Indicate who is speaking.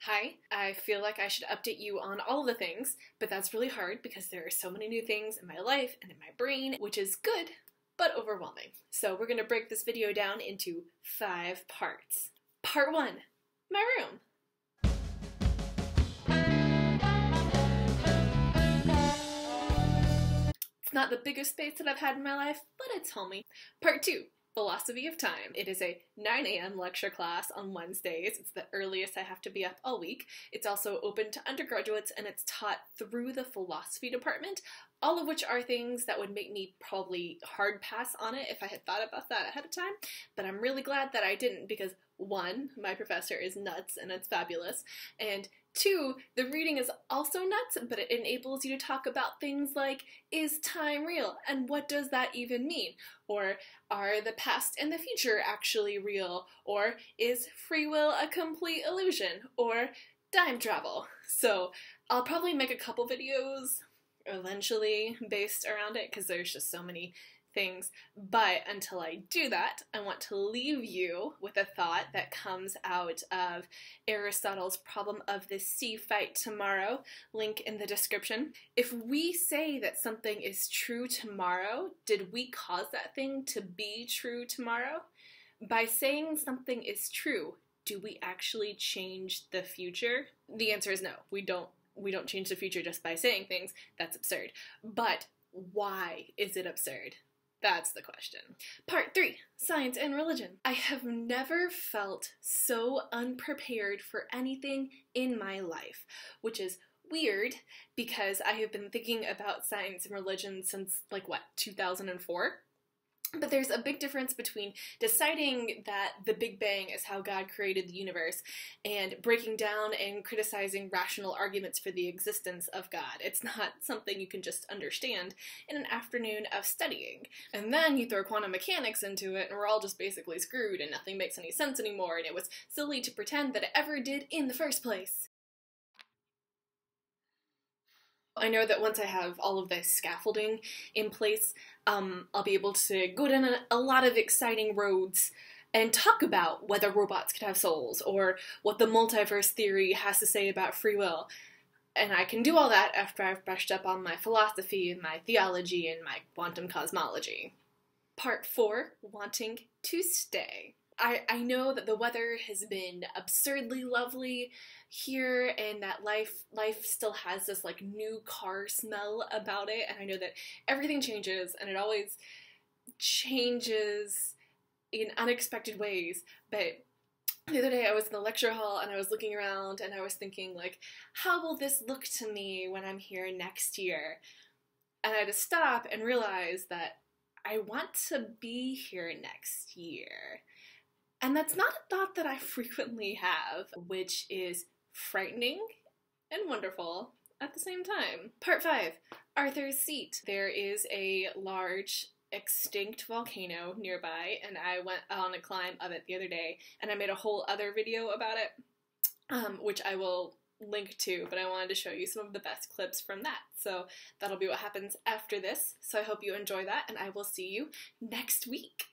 Speaker 1: Hi, I feel like I should update you on all of the things, but that's really hard because there are so many new things in my life and in my brain, which is good, but overwhelming. So we're going to break this video down into 5 parts. Part 1, my room. It's not the biggest space that I've had in my life, but it's homey. Part 2, philosophy of time. It is a 9 a.m. lecture class on Wednesdays. It's the earliest I have to be up all week. It's also open to undergraduates and it's taught through the philosophy department, all of which are things that would make me probably hard pass on it if I had thought about that ahead of time, but I'm really glad that I didn't because 1, my professor is nuts and it's fabulous, and 2, the reading is also nuts, but it enables you to talk about things like, is time real? And what does that even mean? Or are the past and the future actually real? Or is free will a complete illusion? Or time travel? So I'll probably make a couple videos eventually based around it because there's just so many things, but until I do that, I want to leave you with a thought that comes out of Aristotle's problem of the sea fight tomorrow, link in the description. If we say that something is true tomorrow, did we cause that thing to be true tomorrow? By saying something is true, do we actually change the future? The answer is no. We don't change the future just by saying things. That's absurd. But why is it absurd? That's the question. Part 3, science and religion. I have never felt so unprepared for anything in my life, which is weird because I have been thinking about science and religion since, 2004? But there's a big difference between deciding that the Big Bang is how God created the universe and breaking down and criticizing rational arguments for the existence of God. It's not something you can just understand in an afternoon of studying. And then you throw quantum mechanics into it and we're all just basically screwed and nothing makes any sense anymore and it was silly to pretend that it ever did in the first place. I know that once I have all of the scaffolding in place, I'll be able to go down a lot of exciting roads and talk about whether robots could have souls or what the multiverse theory has to say about free will. And I can do all that after I've brushed up on my philosophy and my theology and my quantum cosmology. Part 4, wanting to stay. I know that the weather has been absurdly lovely here and that life still has this new car smell about it, and I know that everything changes and it always changes in unexpected ways, but the other day I was in the lecture hall and I was looking around and I was thinking how will this look to me when I'm here next year? And I had to stop and realize that I want to be here next year. And that's not a thought that I frequently have, which is frightening and wonderful at the same time. Part 5, Arthur's Seat. There is a large extinct volcano nearby, and I went on a climb of it the other day, and I made a whole other video about it, which I will link to, but I wanted to show you some of the best clips from that. So that'll be what happens after this. So I hope you enjoy that, and I will see you next week.